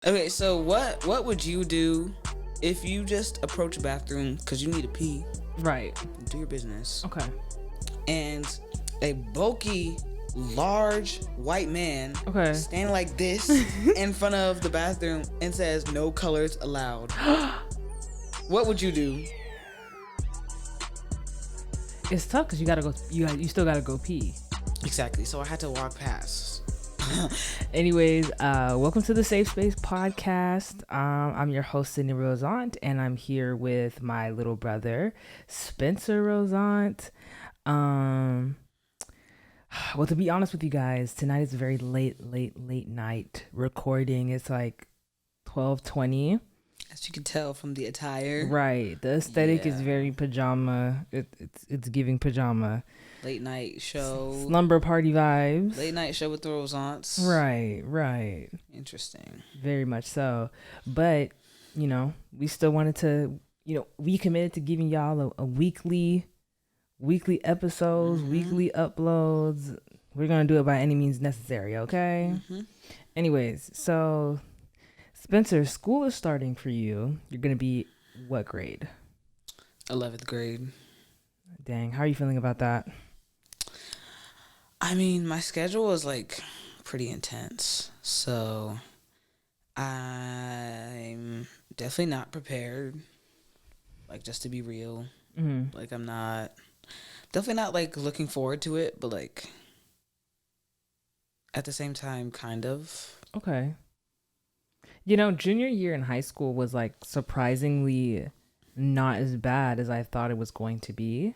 Okay, so what would you do if you just approach a bathroom because you need to pee, Right. do your business, Okay. and a bulky, large white man Okay. standing like this in front of the bathroom and says no colors allowed? What would you do? It's tough because you gotta go. You still gotta go pee. Exactly. So I had to walk past. Anyways, welcome to the Safe Space Podcast. I'm your host Sydney Rosant, and I'm here with my little brother Spencer Rosant. Well, to be honest with you guys, tonight is a very late night recording. It's like 12:20. As you can tell from the attire. Right. The aesthetic is Yeah. very pajama. It's giving pajama. Late night show. Slumber party vibes. Late night show with the Rosants. Right. Interesting. Very much so. But, we still wanted to, we committed to giving y'all a weekly episodes, weekly uploads. We're going to do it by any means necessary, okay? Anyways, so Spencer, school is starting for you. You're going to be what grade? 11th grade. Dang, how are you feeling about that? I mean, my schedule is like pretty intense, so I'm definitely not prepared. Like, just to be real, like I'm definitely not like looking forward to it, but like at the same time, kind of. Okay. Junior year in high school was like surprisingly not as bad as I thought it was going to be.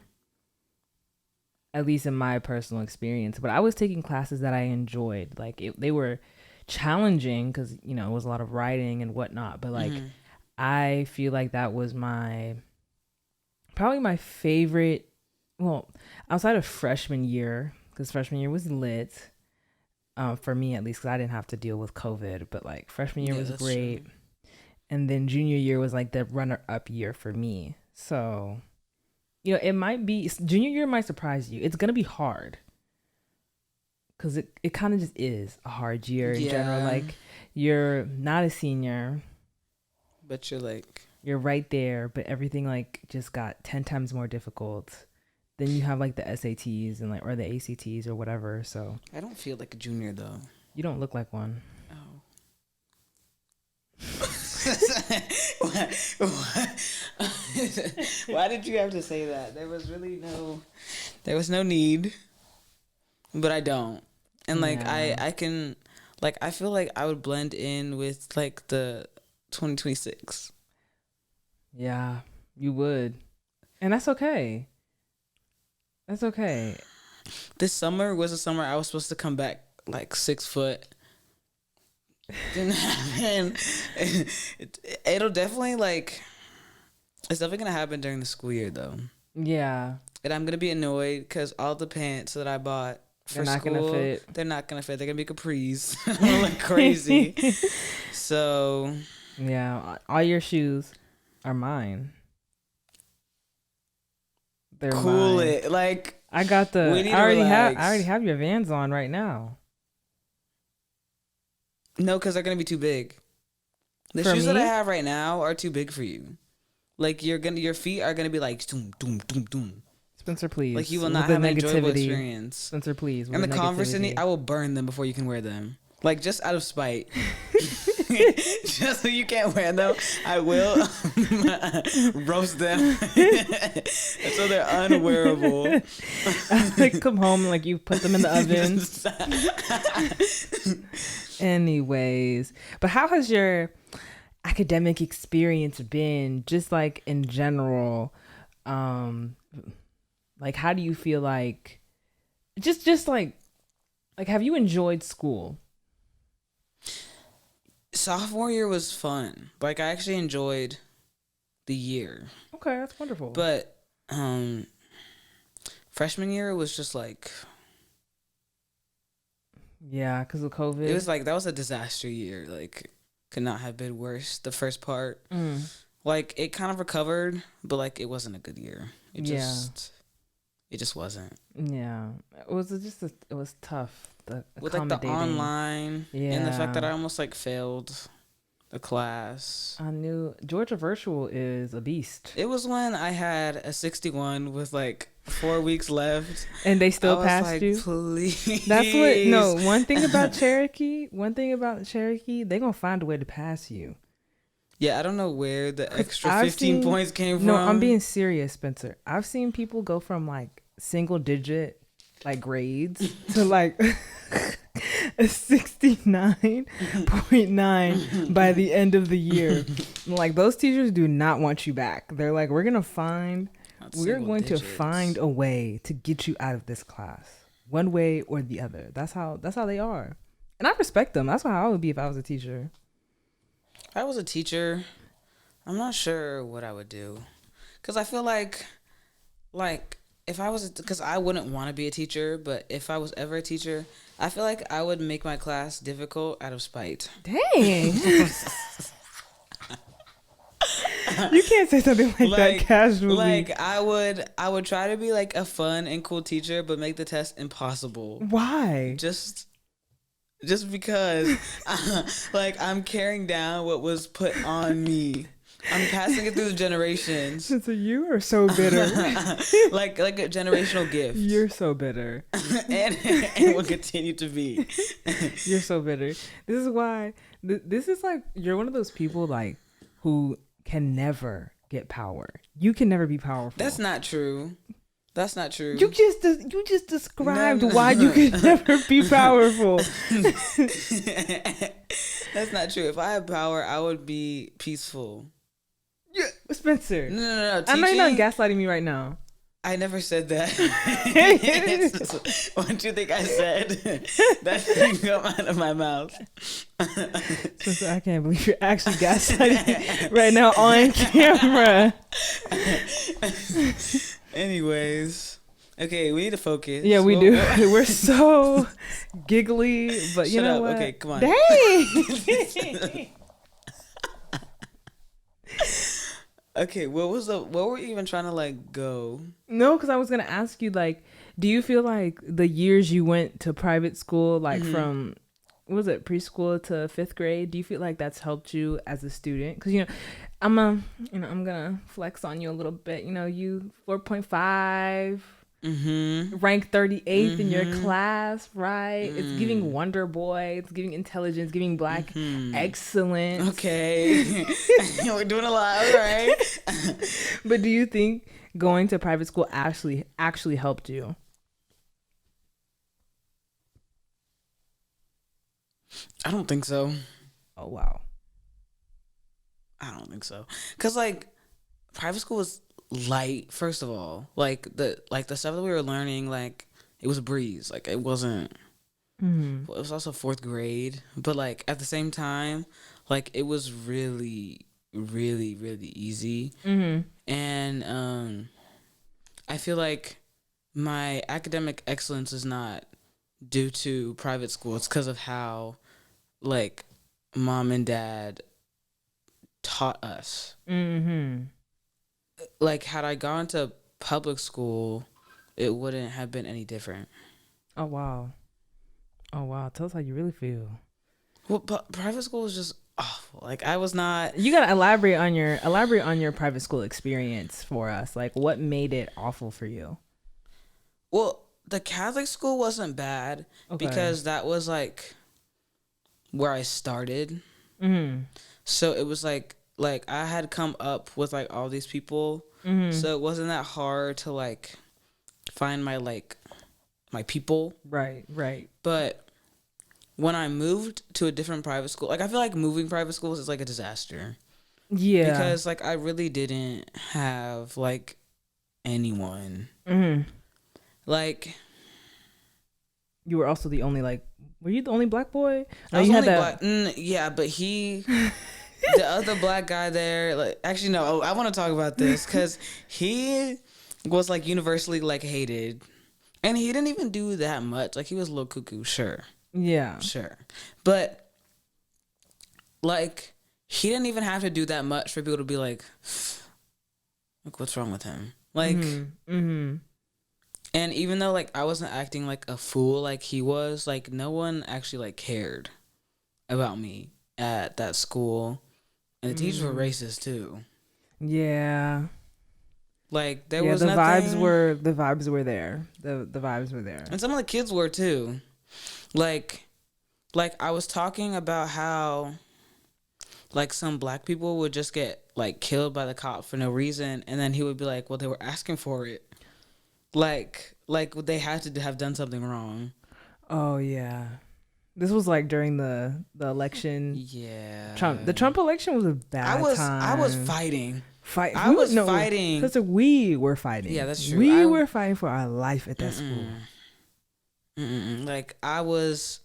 At least in my personal experience. But I was taking classes that I enjoyed. Like they were challenging because, it was a lot of writing and whatnot. But like I feel like that was probably my favorite, well, outside of freshman year, because freshman year was lit. For me at least, because I didn't have to deal with COVID, but like freshman year was great. True. And then junior year was like the runner-up year for me. So, it might be, junior year might surprise you. It's going to be hard. Because it kind of just is a hard year in general. Like, you're not a senior. But you're right there, but everything like just got 10 times more difficult. Then you have like the SATs and or the ACTs or whatever. So I don't feel like a junior though. You don't look like one. Oh. Why did you have to say that? There was no need. But I don't. And like I can, like, I feel like I would blend in with like the 2026. Yeah, you would. And that's okay. That's okay. This summer was a summer I was supposed to come back like 6 foot. Didn't happen. It'll definitely it's definitely gonna happen during the school year though. Yeah. And I'm gonna be annoyed because all the pants that I bought for school, they're not gonna fit. They're gonna be capris. I'm like crazy. So yeah, all your shoes are mine. They're cool mine. It like I got the. I already have your Vans on right now. No, because they're gonna be too big. The shoes that I have right now are too big for you. Like your feet are gonna be like doom doom doom doom. Spencer, please. Like you will not have an enjoyable experience. Spencer, please. And the Converse, I will burn them before you can wear them. Like just out of spite. Just so you can't wear them, I will roast them. So they're unwearable. Like come home, like you put them in the oven. Anyways, but how has your academic experience been, just like in general? Like how do you feel like just like have you enjoyed school? Sophomore year was fun. Like I actually enjoyed the year. Okay, that's wonderful. But freshman year was just like, yeah, because of COVID. It was like that was a disaster year. Like could not have been worse. The first part, like it kind of recovered, but like it wasn't a good year. It just wasn't. Yeah, it was tough. With like the online and the fact that I almost like failed a class. I knew Georgia Virtual is a beast. It was when I had a 61 with like 4 weeks left. And they still passed like, you? Please. That's what, no, one thing about Cherokee, they gonna find a way to pass you. Yeah, I don't know where the extra 15 points came from. No, I'm being serious, Spencer. I've seen people go from like single digit like grades to like a 69.9 by the end of the year. Like those teachers do not want you back. They're like, we're going to find a way to get you out of this class one way or the other. That's how they are. And I respect them. That's how I would be if I was a teacher. If I was a teacher, I'm not sure what I would do. Because I feel like if I was, because I wouldn't want to be a teacher, but if I was ever a teacher, I feel like I would make my class difficult out of spite. Dang. You can't say something like that casually. Like I would try to be like a fun and cool teacher, but make the test impossible. Why? Just because like I'm carrying down what was put on me. I'm passing it through the generations. So you are so bitter. like a generational gift. You're so bitter. and will continue to be. You're so bitter. This is why this is like you're one of those people like who can never get power. You can never be powerful. That's not true. That's not true. You just described why you could never be powerful. That's not true. If I had power, I would be peaceful. Yeah, Spencer. No. I know you're not gaslighting me right now. I never said that. What do you think I said? That didn't come out of my mouth. Spencer, I can't believe you're actually gaslighting me right now on camera. Anyways, okay, we need to focus. Yeah, we do. We're so giggly, but you know what? Okay, come on. Dang. Okay, what were we even trying to like go? No, because I was gonna ask you like, do you feel like the years you went to private school, like from what was it, preschool to 5th grade, do you feel like that's helped you as a student? Because I'm gonna flex on you a little bit. You 4.5. Ranked 38th in your class, right? It's giving Wonder Boy, it's giving intelligence, giving Black excellence. Okay. We're doing a lot, all right? But do you think going to private school actually helped you? I don't think so. Oh, wow. I don't think so. Because like private school was light, first of all. Like the stuff that we were learning, like it was a breeze. Like it wasn't it was also 4th grade, but like at the same time, like it was really, really, really easy. And I feel like my academic excellence is not due to private school. It's because of how like mom and dad taught us. Like had I gone to public school, it wouldn't have been any different. Oh wow. Tell us how you really feel. Well, but private school was just awful. Like I was not. You gotta elaborate on your private school experience for us. Like what made it awful for you? Well, the Catholic school wasn't bad because that was like where I started. So it was like I had come up with like all these people, so it wasn't that hard to like find my people. Right. But when I moved to a different private school, like I feel like moving private schools is like a disaster. Yeah. Because like I really didn't have like anyone. Like you were also the only were you the only Black boy? I was only Black. Yeah, but the other Black guy there, like actually no, I want to talk about this because he was like universally like hated, and he didn't even do that much. Like he was a little cuckoo, sure, but like he didn't even have to do that much for people to be like what's wrong with him? Like, and even though like I wasn't acting like a fool like he was, like no one actually like cared about me. at that school, and the teachers were racist too. Yeah. Like there was nothing. The vibes were there. The vibes were there. And some of the kids were too. Like I was talking about how like some black people would just get like killed by the cop for no reason, and then he would be like, well, they were asking for it. Like they had to have done something wrong. Oh yeah. This was like during the election. Yeah. The Trump election was a bad time. I was fighting. I was fighting. Because we were fighting. Yeah, that's true. We were fighting for our life at that school. Like I was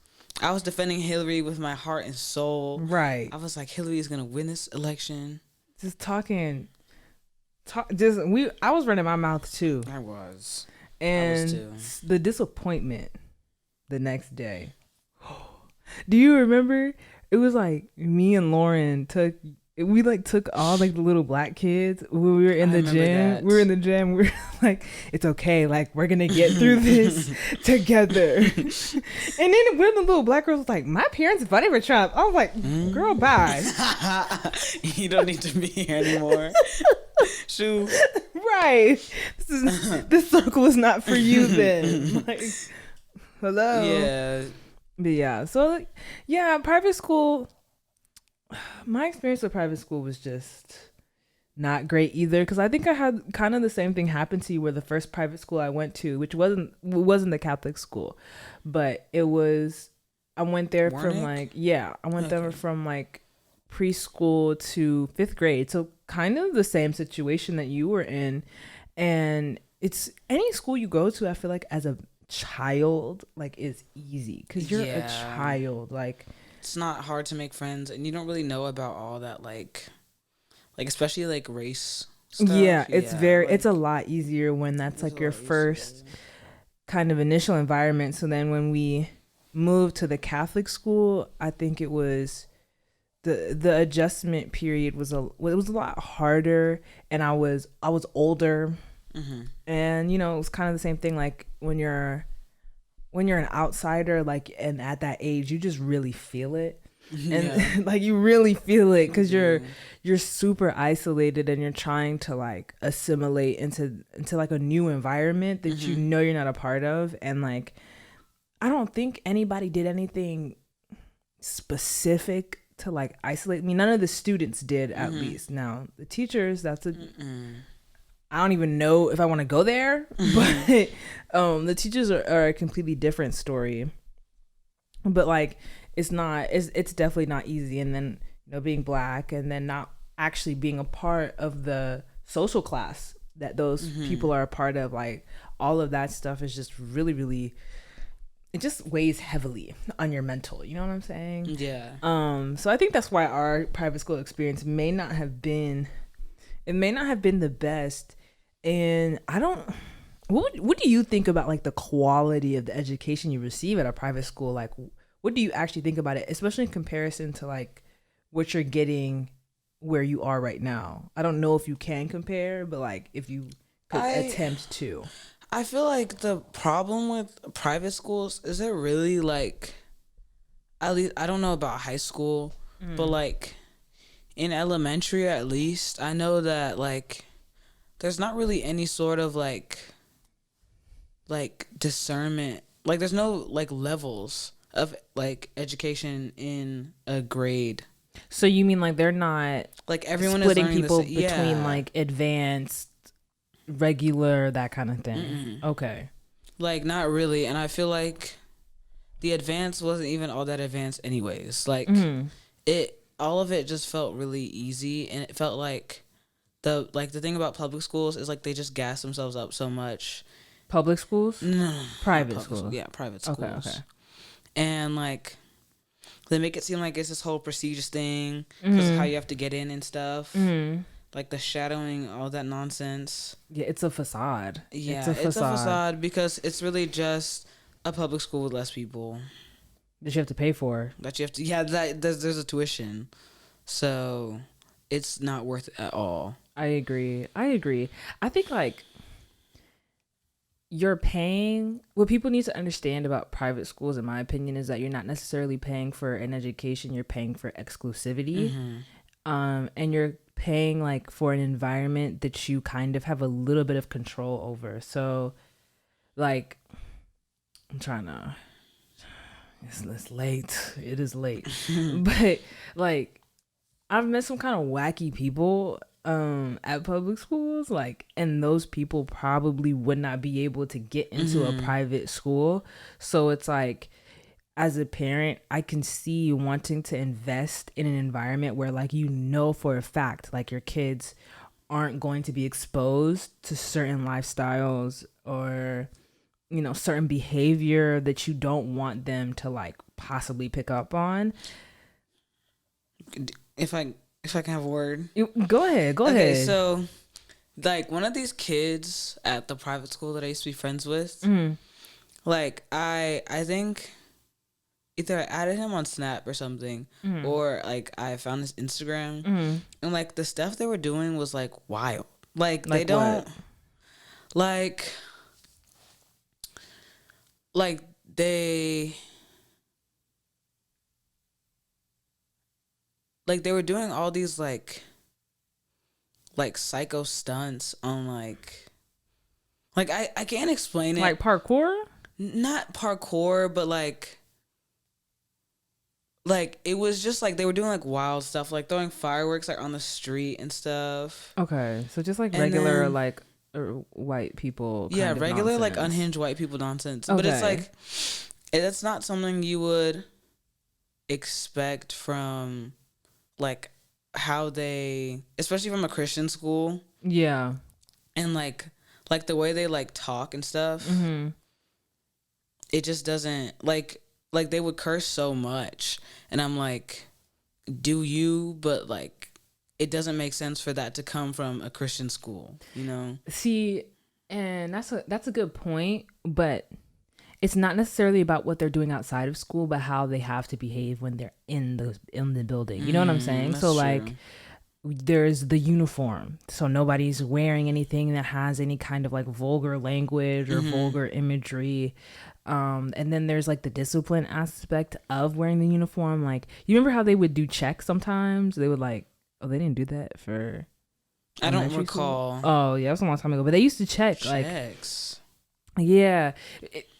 defending Hillary with my heart and soul. Right. I was like, Hillary is gonna win this election. Just talking. I was running my mouth too. I was. And the disappointment the next day. Do you remember? It was like me and Lauren took all like the little black kids when we were in the gym. That. We were in the gym. We were like, it's okay. Like, we're going to get through this together. And then one of the little black girls was like, my parents voted for Trump. I was like, girl, bye. You don't need to be here anymore. Shoot. Right. This circle is not for you then. Like, hello. Yeah. But yeah. So, like, yeah, private school... My experience with private school was just not great either, because I think I had kind of the same thing happen to you, where the first private school I went to, which wasn't the Catholic school, but it was, I went there from like, yeah, I went there from like preschool to 5th grade. So kind of the same situation that you were in. And it's any school you go to, I feel like as a child, like is easy because you're a child. Like, it's not hard to make friends, and you don't really know about all that, like especially like race stuff. Yeah, it's a lot easier when that's like your first kind of initial environment. So then when we moved to the Catholic school, I think it was the adjustment period was a lot harder, and I was older, and it was kind of the same thing. Like when you're an outsider, like, and at that age, you just really feel it. And like you really feel it because you're super isolated, and you're trying to like assimilate into like a new environment that you know you're not a part of. And like, I don't think anybody did anything specific to like isolate me. None of the students did, at least. Now the teachers, I don't even know if I want to go there, but the teachers are a completely different story. But like, it's definitely not easy. And then, being black, and then not actually being a part of the social class that those people are a part of, like all of that stuff is just really, really, it just weighs heavily on your mental. You know what I'm saying? Yeah. So I think that's why our private school experience may not have been the best. And what do you think about like the quality of the education you receive at a private school? Like, what do you actually think about it, especially in comparison to like what you're getting where you are right now? I don't know if you can compare, but like if you could attempt to. I feel like the problem with private schools is it really like, at least I don't know about high school, but like in elementary at least, I know that like there's not really any sort of like discernment. Like there's no like levels of like education in a grade. So you mean like they're not like everyone splitting is people between like advanced, regular, that kind of thing? Okay. Like not really. And I feel like the advanced wasn't even all that advanced anyways. Like all of it just felt really easy, and it felt like the thing about public schools is like they just gas themselves up so much. Public schools? No. Private schools. Yeah, private schools. Okay. And like they make it seem like it's this whole prestigious thing because of how you have to get in and stuff. Like the shadowing, all that nonsense. Yeah, it's a facade. Yeah, it's a facade because it's really just a public school with less people that you have to pay for. There's a tuition, so it's not worth it at all. I agree. I think like you're paying, what people need to understand about private schools, in my opinion, is that you're not necessarily paying for an education, you're paying for exclusivity. And you're paying like for an environment that you kind of have a little bit of control over. So like, I'm trying to, it's late. It is late. But like, I've met some kind of wacky people at public schools, like, and those people probably would not be able to get into a private school. So it's like, as a parent, I can see you wanting to invest in an environment where, like, you know for a fact, like, your kids aren't going to be exposed to certain lifestyles or, you know, certain behavior that you don't want them to, like, possibly pick up on. If I can have a word. Go ahead. Okay, so, like, one of these kids at the private school that I used to be friends with, like, I think either I added him on Snap or something, or, like, I found his Instagram, and, like, the stuff they were doing was, like, wild. Like they don't, what? like, they were doing all these, like psycho stunts on, like I can't explain it. Like parkour? Not parkour, but, like, it was just, like, they were doing, like, wild stuff, like throwing fireworks, like, on the street and stuff. Okay, so just, like, regular, then, like, white people kind of regular nonsense. Like, unhinged white people nonsense. Okay. But it's, like, that's not something you would expect from, like, how they, especially from a Christian school. Yeah. And, like the way they, like, talk and stuff. It just doesn't, like, they would curse so much, and I'm like, do you? But, like, it doesn't make sense for that to come from a Christian school, you know? See, and that's a good point, but it's not necessarily about what they're doing outside of school, but how they have to behave when they're in the building. You know what I'm saying? So, like, true. There's the uniform, so nobody's wearing anything that has any kind of, like, vulgar language or vulgar imagery. And then there's, like, the discipline aspect of wearing the uniform. Like, you remember how they would do checks sometimes? They would, like, they didn't do that for, I don't recall. School? Oh yeah, it was a long time ago, but they used to check checks. Like, yeah,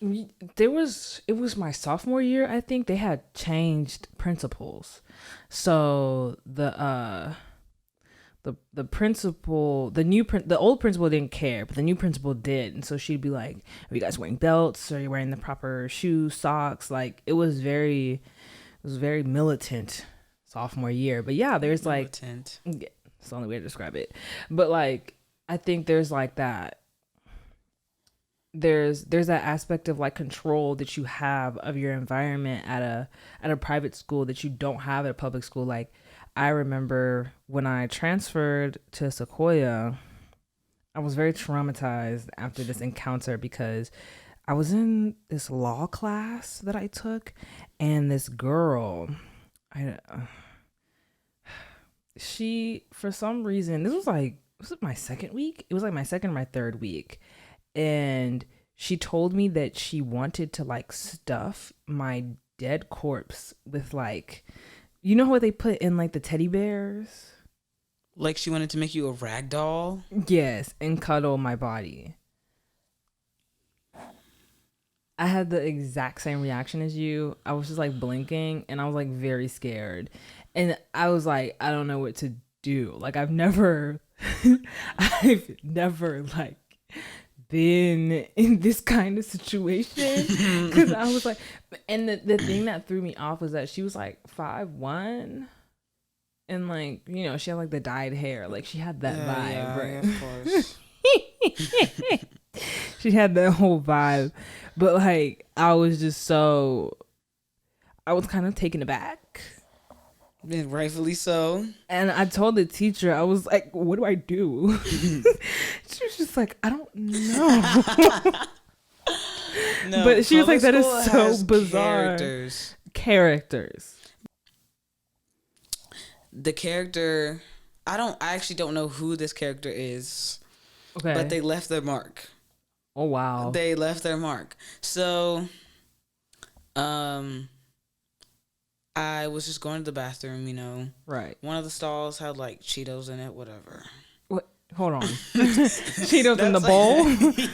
it was my sophomore year, I think. They had changed principals, so the principal, the old principal didn't care, but the new principal did. And so she'd be like, are you guys wearing belts? Are you wearing the proper shoes, socks? Like, it was very militant sophomore year. But yeah, there's militant. Like, it's the only way to describe it. But, like, I think there's, like, that. There's that aspect of, like, control that you have of your environment at a private school that you don't have at a public school. Like, I remember when I transferred to Sequoia, I was very traumatized after this encounter because I was in this law class that I took, and this girl, she, for some reason, was it my second week? It was like my second or my third week. And she told me that she wanted to, like, stuff my dead corpse with, like, you know what they put in, like, the teddy bears? Like, she wanted to make you a rag doll? Yes, and cuddle my body. I had the exact same reaction as you. I was just, like, blinking, and I was, like, very scared. And I was like, I don't know what to do. Like, I've never, like, been in this kind of situation, because I was like, and the thing that threw me off was that she was like 5'1", and, like, you know, she had, like, the dyed hair, like, she had that vibe, right? Yeah, of course. She had that whole vibe, but, like, I was kind of taken aback. And rightfully so. And I told the teacher, I was like, what do I do? She was just like, I don't know. No, but she was like, that is so bizarre. Characters. The character, I actually don't know who this character is. Okay. But they left their mark. Oh wow. They left their mark. So, I was just going to the bathroom, Right. One of the stalls had like Cheetos in it, whatever. What? Hold on. Cheetos in the bowl?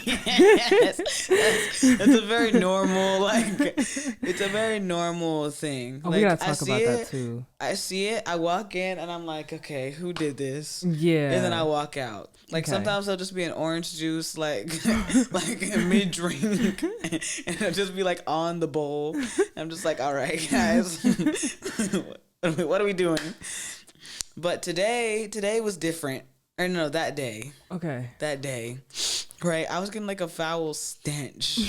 Yes. That's a very normal, it's a very normal thing. Oh, we gotta talk about that too. I see it, I walk in, and I'm like, okay, who did this? Yeah. And then I walk out. Sometimes there'll just be an orange juice, like mid-drink, and it'll just be, on the bowl. I'm just like, all right, guys, what are we doing? But today was different. Or no, that day. Okay. That day. Right, I was getting, a foul stench.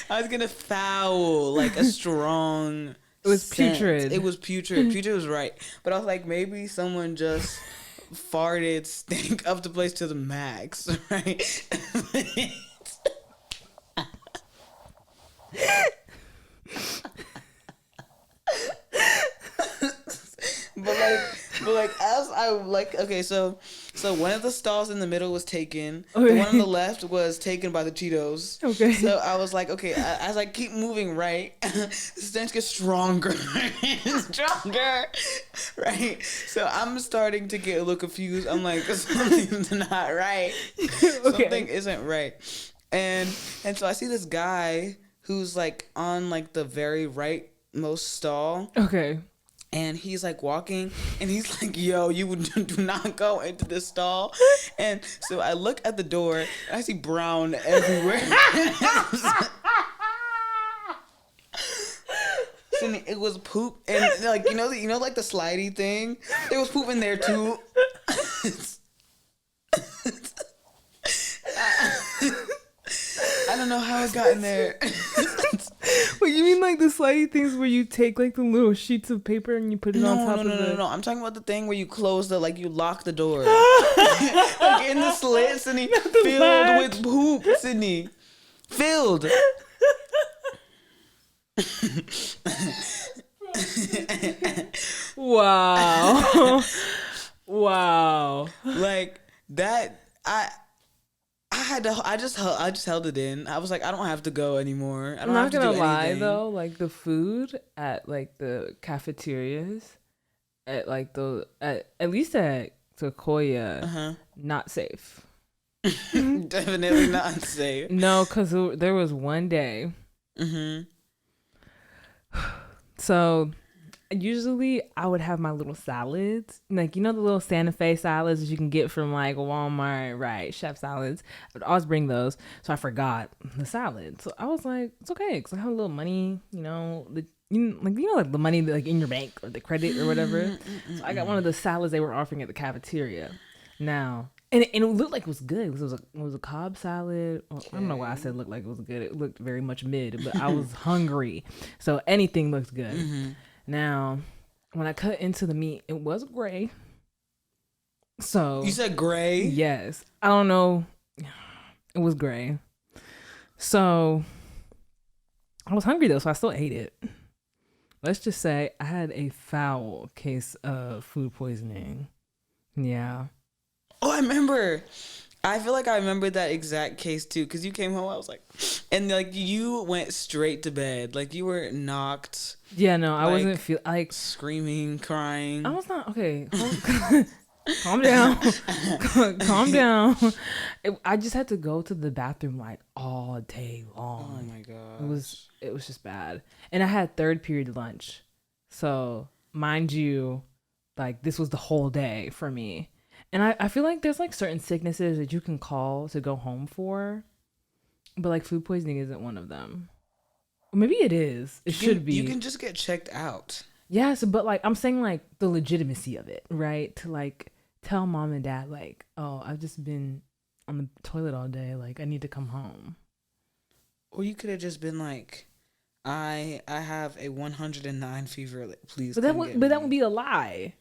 I was getting foul, a strong... It was putrid. It was putrid. Putrid was right. But I was like, maybe someone just farted, stank up the place to the max, right? But as I okay, so one of the stalls in the middle was taken. Okay. The one on the left was taken by the Cheetos. Okay. So I was like, okay, as I keep moving right, the stench gets stronger and stronger, right? So I'm starting to get a little confused. I'm like, something's not right. Okay. Something isn't right. And so I see this guy who's on the very rightmost stall. Okay. And he's walking, and he's like, yo, you do not go into this stall. And so I look at the door, and I see brown everywhere. And it was poop, and the slidey thing, there was poop in there too. I don't know how it got in there. Wait, you mean the slidey things where you take the little sheets of paper and you put it on top of the... No. I'm talking about the thing where you close you lock the door. In the slit, Sydney, filled with poop, Sydney. Filled. Wow. Wow. That, I just held it in. I was like, I don't have to go anymore. I'm not gonna lie though, the food at the cafeterias at at least at Sequoia, not safe. Definitely not safe. No, because there was one day. So usually I would have my little salads, the little Santa Fe salads that you can get from Walmart, right? Chef salads. I would always bring those. So I forgot the salad. So I was like, it's okay, because I have a little money, the money in your bank or the credit or whatever. So I got one of the salads they were offering at the cafeteria. Now, and it looked like it was good. It was a Cobb salad. Okay. I don't know why I said it looked like it was good. It looked very much mid, but I was hungry, so anything looked good. Now, when I cut into the meat, it was gray. So you said gray? Yes. I don't know. It was gray. So I was hungry though, so I still ate it. Let's just say I had a foul case of food poisoning. Yeah. Oh, I remember. I feel like I remember that exact case too, because you came home. I was like, and you went straight to bed. You were knocked. Yeah, no, I wasn't screaming, crying. I was not okay. Calm down. Calm down. I just had to go to the bathroom all day long. Oh my god. It was just bad. And I had third period lunch. So, mind you, this was the whole day for me. And I feel like there's certain sicknesses that you can call to go home for, but food poisoning isn't one of them. Or maybe it is. It should be. You can just get checked out. Yes, but I'm saying the legitimacy of it, right? To tell mom and dad oh, I've just been on the toilet all day. I need to come home. Or you could have just been I have a 109 fever. Please. But that would be a lie.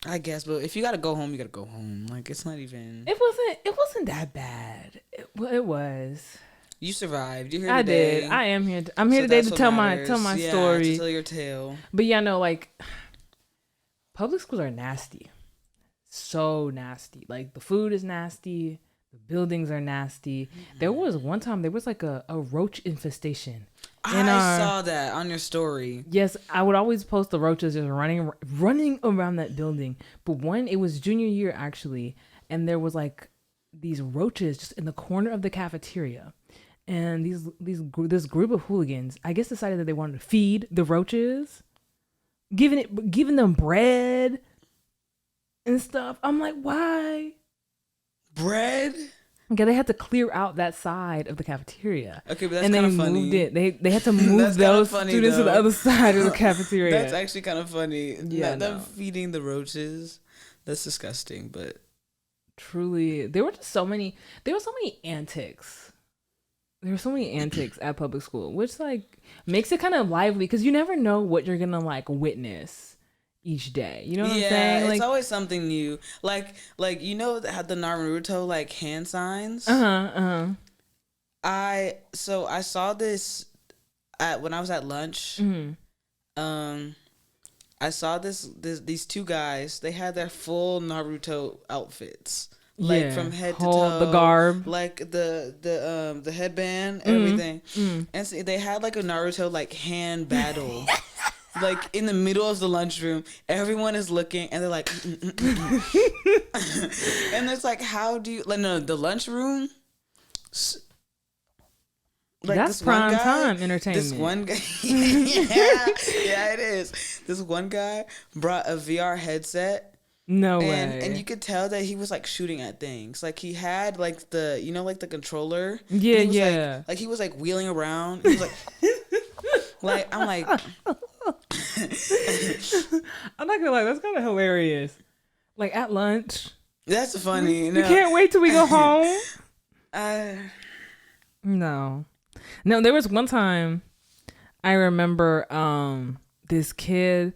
I guess, but if you gotta go home, you gotta go home. It's not even. It wasn't that bad. It was. You survived. You're here I today. did. I am here. I'm here today to tell my story. To tell your tale. But yeah, no, public schools are nasty. so nasty. Like the food is nasty. The buildings are nasty. There was one time there was like a roach infestation. I saw that on your story. Yes, I would always post the roaches just running around that building. But it was junior year actually, and there was like these roaches just in the corner of the cafeteria. And this group of hooligans, I guess, decided that they wanted to feed the roaches, giving them bread and stuff. I'm like, why? Bread? Yeah, they had to clear out that side of the cafeteria. Okay, but that's kind of funny. Moved it. They had to move those students to the other side of the cafeteria. That's actually kind of funny. Yeah, them feeding the roaches. That's disgusting, but truly, there were so many antics. There were so many antics at public school, which like makes it kind of lively because you never know what you're gonna like witness each day. You know what I'm saying? Yeah, like, it's always something new. Like you know had the Naruto like hand signs. I saw this when I was at lunch. Mm-hmm. I saw these two guys. They had their full Naruto outfits. Like from head to toe, the garb, like the headband, everything, and so they had like a Naruto like hand battle, like in the middle of the lunchroom. Everyone is looking, and they're like, and it's like, how do you like no the lunchroom? Like that's prime time entertainment. This one guy, yeah, it is. This one guy brought a VR headset. No way. And you could tell that he was like shooting at things. Like he had like the like the controller. Yeah, he was, yeah. Like he was like wheeling around. He was like, like I'm like. I'm not gonna lie, that's kind of hilarious. Like at lunch. That's funny. You can't wait till we go home. No, there was one time I remember this kid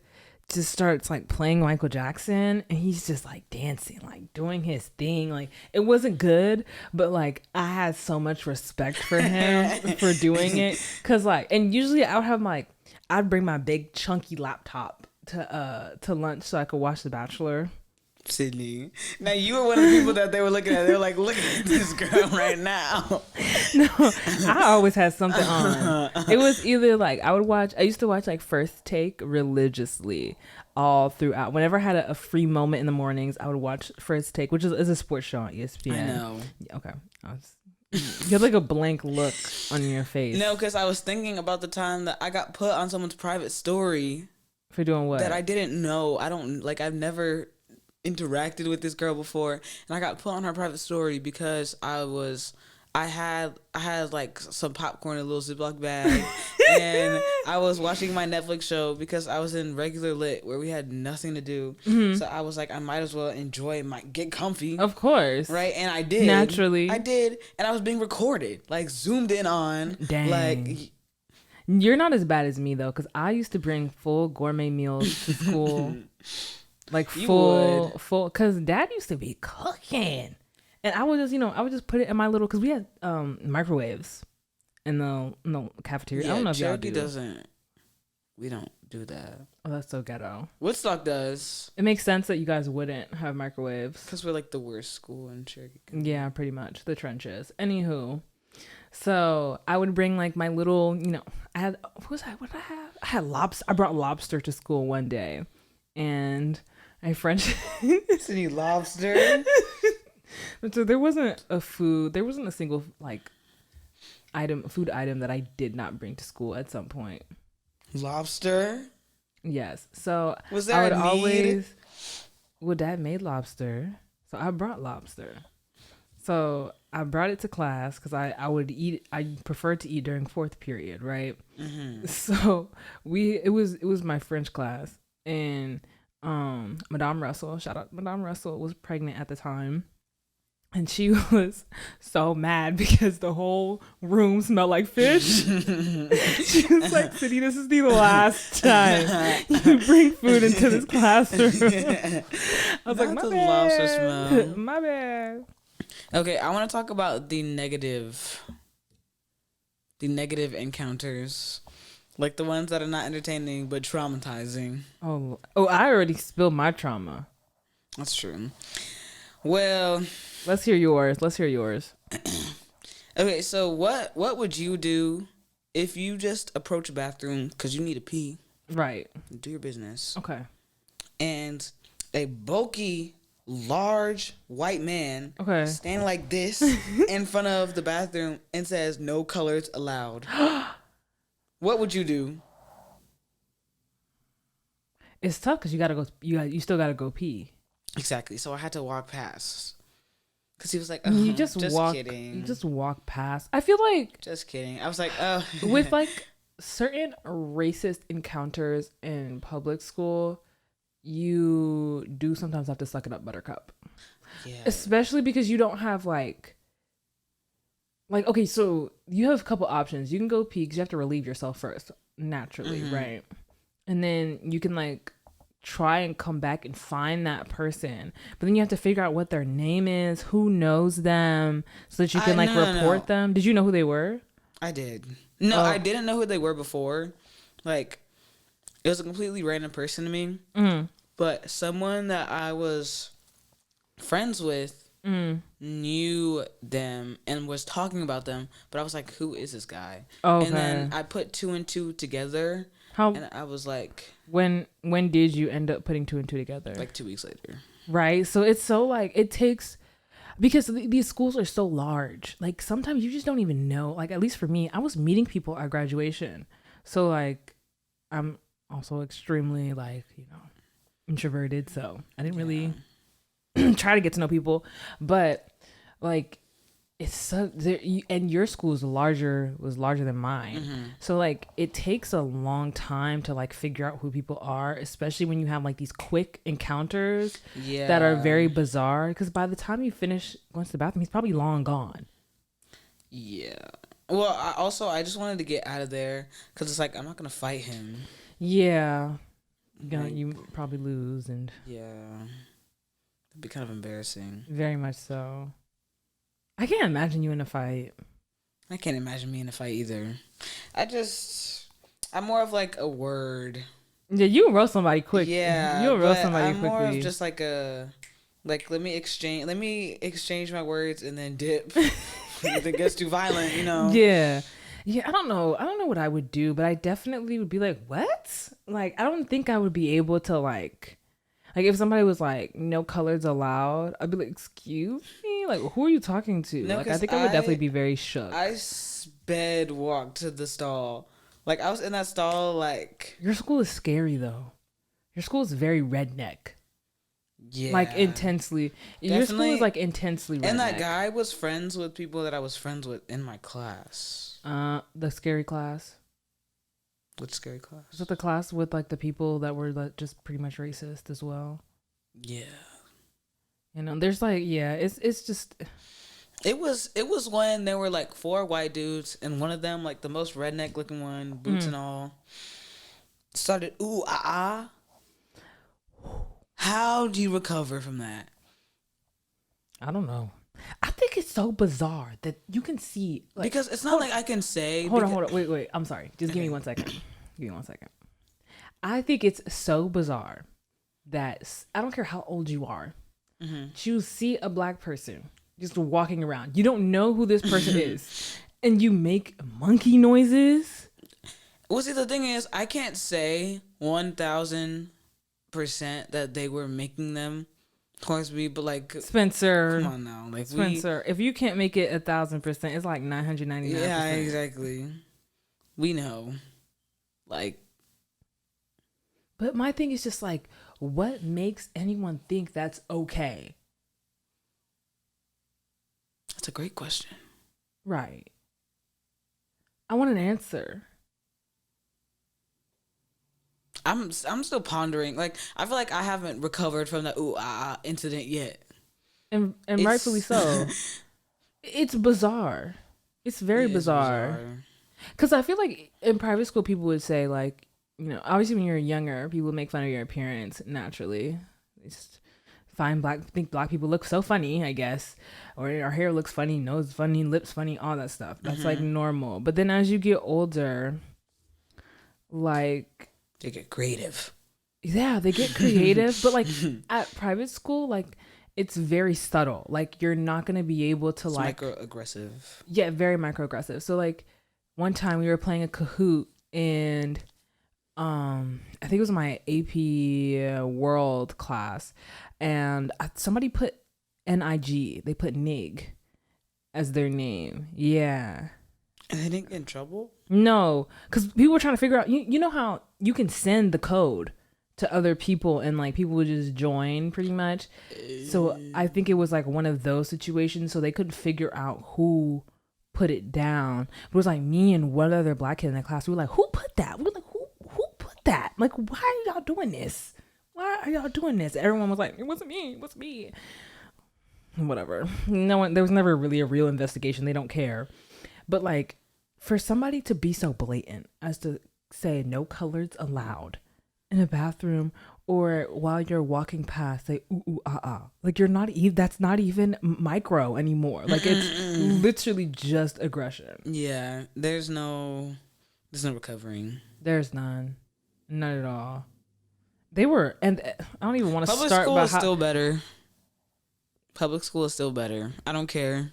just starts like playing Michael Jackson and he's just like dancing, like doing his thing. Like it wasn't good, but like I had so much respect for him for doing it. Cause like, and usually I'd bring my big chunky laptop to lunch so I could watch The Bachelor. Sydney. Now you were one of the people that they were looking at. They were like, look at this girl right now. No, I always had something on. It was either like I used to watch like First Take religiously all throughout. Whenever I had a free moment in the mornings, I would watch First Take, which is a sports show on ESPN. I know. Okay. You have like a blank look on your face. No, because I was thinking about the time that I got put on someone's private story. For doing what? That I didn't know. I've never interacted with this girl before, and I got put on her private story because I had like some popcorn in a little Ziploc bag and I was watching my Netflix show because I was in regular lit where we had nothing to do. Mm-hmm. So I was like, I might as well enjoy get comfy. Of course. Right? And I did. Naturally. I did. And I was being recorded, like zoomed in on. Dang. Like, you're not as bad as me though, because I used to bring full gourmet meals to school. Like full, because Dad used to be cooking, and I would just put it in my little, because we had microwaves in the cafeteria. Yeah, I don't know if Cherokee y'all do. doesn't. We don't do that. Oh, that's so ghetto. Woodstock does. It makes sense that you guys wouldn't have microwaves because we're like the worst school in Cherokee. Yeah, pretty much the trenches. Anywho, so I would bring like my little, I had what did I have? I had lobster. I brought lobster to school one day, and I French. Any lobster? So there wasn't a single like food item that I did not bring to school at some point. Lobster? Yes. So was there a need? Well, Dad made lobster, so I brought lobster. So I brought it to class because I would eat. I preferred to eat during fourth period, right? Mm-hmm. So it was my French class, and Madame Russell, shout out Madame Russell, was pregnant at the time, and she was so mad because the whole room smelled like fish. She was like, Sydney, this is the last time you bring food into this classroom. I was like, my bad. Lobster smell. My bad. Okay, I want to talk about the negative encounters. Like the ones that are not entertaining but traumatizing. Oh! I already spilled my trauma. That's true. Well, let's hear yours. Okay, so what would you do if you just approach a bathroom because you need to pee? Right. Do your business. Okay. And a bulky, large white man standing like this in front of the bathroom and says no colors allowed. What would you do? It's tough because you gotta go. You still gotta go pee. Exactly. So I had to walk past. Because he was like, You just walk. kidding. You just walk past. I feel like just kidding. I was like, oh. with like certain racist encounters in public school, you do sometimes have to suck it up, buttercup. Yeah. Especially because you don't have like okay, so you have a couple options. You can go pee because you have to relieve yourself first, naturally, right? And then you can like try and come back and find that person, but then you have to figure out what their name is, who knows them, so that you can report them. Did you know who they were? I did. No, I didn't know who they were before. Like, it was a completely random person to me. But someone that I was friends with knew them and was talking about them. But I was like, who is this guy? Okay. And then I put 2 and 2 together. And I was like, when did you end up putting 2 and 2 together? Like 2 weeks later. Right. So it's so like it takes, because these schools are so large. Like sometimes you just don't even know. Like at least for me, I was meeting people at graduation. So like I'm also extremely like, introverted. So I didn't really try to get to know people. But like it's so and your school was larger than mine. So like it takes a long time to like figure out who people are, especially when you have like these quick encounters that are very bizarre, because by the time you finish going to the bathroom, he's probably long gone. Well, I just wanted to get out of there because it's like I'm not gonna fight him. You probably lose, and it'd be kind of embarrassing. Very much so. I can't imagine you in a fight. I can't imagine me in a fight either. I'm more of like a word. Yeah, you roast somebody quick. Yeah, you'll roast somebody quickly. I'm more of just like let me exchange my words and then dip. If it gets too violent, Yeah, I don't know what I would do, but I definitely would be like, what? Like, I don't think I would be able to like if somebody was like, no colors allowed, I'd be like, excuse me? Like, who are you talking to? No, I think I would definitely be very shook. I sped walked to the stall. Like, I was in that stall, like... Your school is scary, though. Your school is very redneck. Yeah. Like, intensely. Definitely. Your school is, like, intensely redneck. And that guy was friends with people that I was friends with in my class. The scary class. What scary class? Was it the class with like the people that were like just pretty much racist as well? Yeah. There's like, it's just. It was when there were like 4 white dudes and one of them, like the most redneck looking one, boots and all, started ooh ah ah. How do you recover from that? I don't know. I think it's so bizarre that you can see because it's not like I can say. Hold on. Wait. I'm sorry. Just give me 1 second. I think it's so bizarre that I don't care how old you are. You see a black person just walking around. You don't know who this person is, and you make monkey noises. Well, see, the thing is, I can't say 1,000% that they were making them towards me, but like Spencer, come on now, like Spencer, if you can't make it 1,000%, it's like 999%. Yeah, exactly. We know, like. But my thing is just like, what makes anyone think that's okay? That's a great question. Right. I want an answer. I'm still pondering. Like, I feel like I haven't recovered from the ooh ah incident yet. And rightfully so. It's bizarre. It's very bizarre. Because I feel like in private school, people would say like, obviously when you're younger, people make fun of your appearance naturally. They just think black people look so funny, I guess. Or our hair looks funny, nose funny, lips funny, all that stuff. That's like normal. But then as you get older, like... They get creative. Yeah, they get creative, but like at private school, like it's very subtle. Like you're not gonna be able to It's like microaggressive. Yeah, very microaggressive. So like one time we were playing a Kahoot and I think it was my AP World class, and somebody put NIG. They put NIG as their name. Yeah. And they didn't get in trouble? No, because people were trying to figure out. You know how you can send the code to other people and like people would just join pretty much. So I think it was like one of those situations. So they couldn't figure out who put it down. It was like me and one other black kid in the class. We were like, who put that? We were like, who put that? Like, why are y'all doing this? Why are y'all doing this? Everyone was like, it wasn't me. It wasn't me. Whatever. No one. There was never really a real investigation. They don't care. But like, for somebody to be so blatant as to say no colors allowed in a bathroom, or while you're walking past, say ooh ooh ah ah, like you're not even. That's not even micro anymore. Like it's literally just aggression. Yeah, there's no recovering. There's none at all. They were, and I don't even want to start. Public school is still better. Public school is still better. I don't care.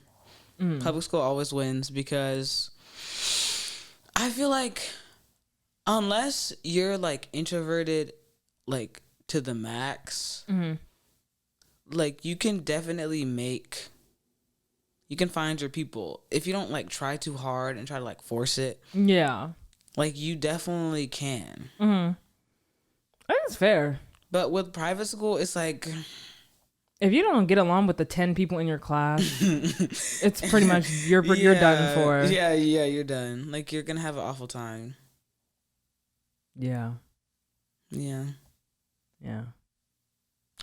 Public school always wins because I feel like unless you're like introverted, like to the max, like you can definitely you can find your people if you don't like try too hard and try to like force it. Yeah, like you definitely can. That's fair. But with private school, it's like if you don't get along with the 10 people in your class, it's pretty much you're done for. Yeah, you're done. Like you're gonna have an awful time. Yeah.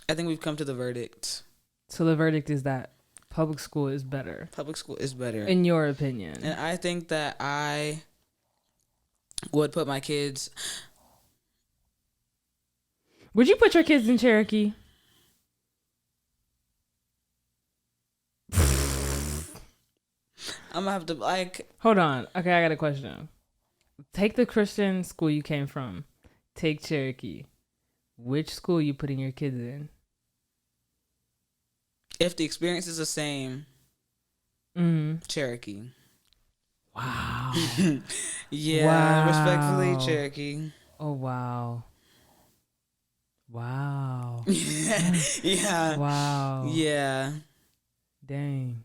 I think we've come to the verdict. So the verdict is that public school is better. Public school is better. In your opinion. And I think that I would put my kids... Would you put your kids in Cherokee? I'm gonna have to like... Hold on. Okay, I got a question. Take the Christian school you came from. Take Cherokee. Which school you putting your kids in? If the experience is the same, Cherokee. Wow. Yeah, wow. Respectfully, Cherokee. Oh, wow. Wow. Yeah. Wow. Yeah. Dang.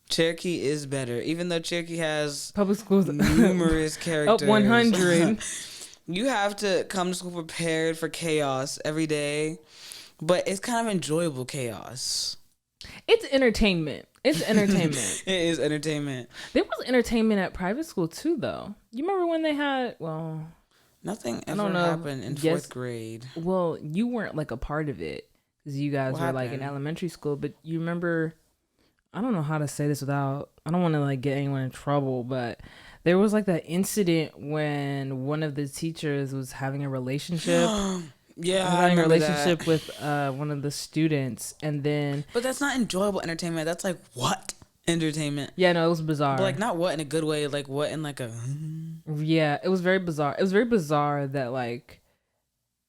Cherokee is better, even though Cherokee has public schools numerous characters. Up 100. You have to come to school prepared for chaos every day, but it's kind of enjoyable chaos. It's entertainment. It is entertainment. There was entertainment at private school too, though. You remember when they had, well... Nothing ever happened in fourth grade. Well, you weren't like a part of it because you guys were like in elementary school, but you remember... I don't know how to say this without... I don't want to like get anyone in trouble, but there was like that incident when one of the teachers was having a relationship. Having a relationship with one of the students, and then... But that's not enjoyable entertainment. That's like, what? Entertainment. Yeah, no, it was bizarre. But like, not what in a good way, like what in like a... Yeah, it was very bizarre. It was very bizarre that like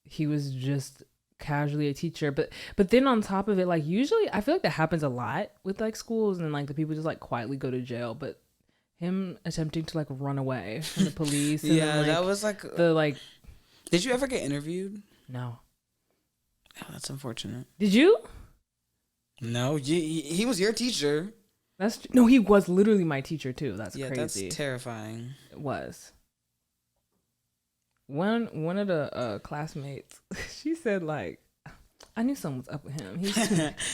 he was just casually a teacher, but then on top of it, like usually I feel like that happens a lot with like schools, and like the people just like quietly go to jail, but him attempting to like run away from the police and yeah, then, like, that was like the like... Did you ever get interviewed? No. Oh, that's unfortunate. Did you? No, he was your teacher. No, he was literally my teacher too. That's crazy. That's terrifying. It was. One of the classmates, she said like, I knew something was up with him.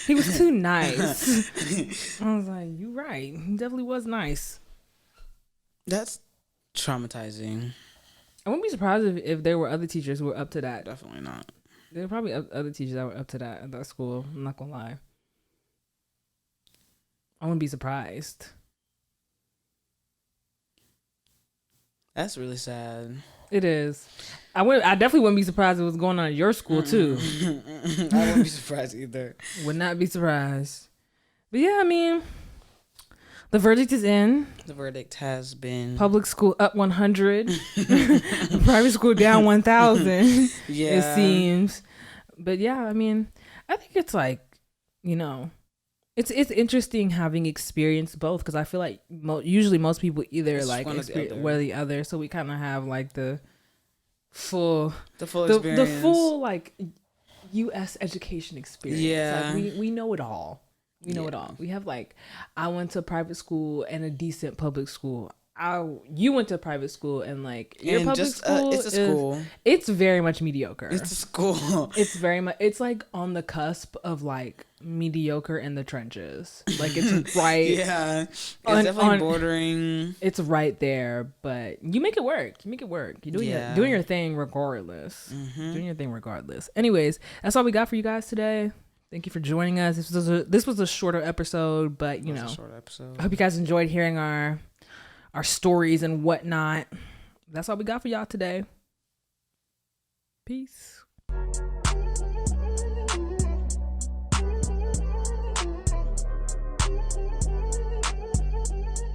He was too nice. I was like, you right. He definitely was nice. That's traumatizing. I wouldn't be surprised if there were other teachers who were up to that. Definitely not. There were probably other teachers that were up to that at that school. I'm not gonna lie. I wouldn't be surprised. That's really sad. It is. I definitely wouldn't be surprised if it was going on at your school too. I wouldn't be surprised either. Would not be surprised. But yeah, I mean, The verdict is in. The verdict has been public school up 100, private school down 1,000. Yeah, it seems. But yeah, I mean, I think it's like, it's interesting having experienced both, because I feel like usually most people either it's like one or the other. So we kind of have like the full experience, the full like U.S. education experience. Yeah, like we know it all. We know it all. We have like, I went to private school and a decent public school. You went to private school and like your and public school. It's a school. It's very much mediocre. It's a school. It's very much. It's like on the cusp of like mediocre in the trenches. Like it's right. Yeah, it's definitely bordering. It's right there, but you make it work. You're doing your thing regardless. Doing your thing regardless. Anyways, that's all we got for you guys today. Thank you for joining us. This was a shorter episode, but a short episode. I hope you guys enjoyed hearing our stories and whatnot. That's all we got for y'all today. Peace.